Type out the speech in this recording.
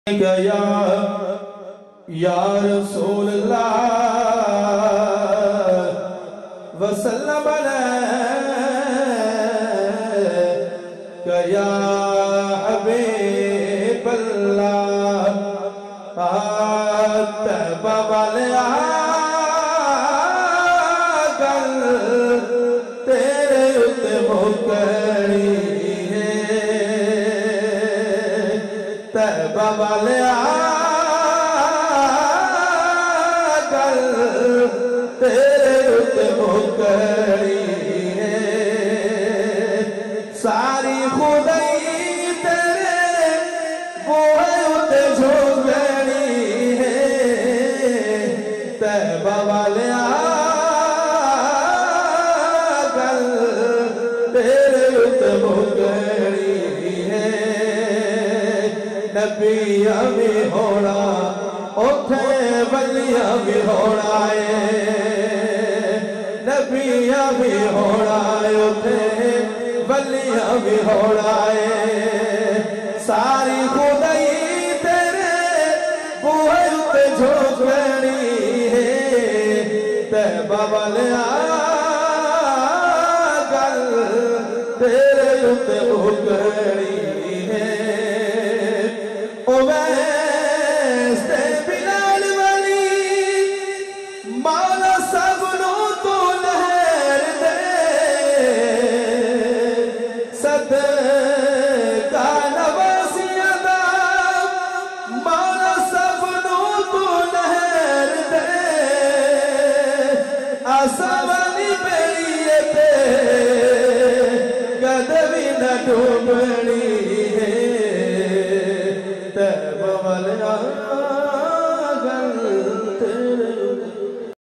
या रसूल अल्लाह वसल्लम अलैका या हबीब अल्लाह तैबा वाले आगल तेरे उत्ते मुकरी है तैबा वाले तेरे उत्ते मुकरी है सारी खुदाई तेरे बूहे उत्ते झोंकनी है तैबा वाले आगल तेरे उत्ते मुकरी है नबिया भी होना उठे वलिया भी होना है नबिया भी होना है उठे वलिया भी होना है सारी खुदाई तेरे बूहे उत्ते झोंकनी है तैबा वाले आगल तेरे उत्ते मुकरी है ओ आसमानी बेड़िए पे कदवी न डूबनी है तैबा वाले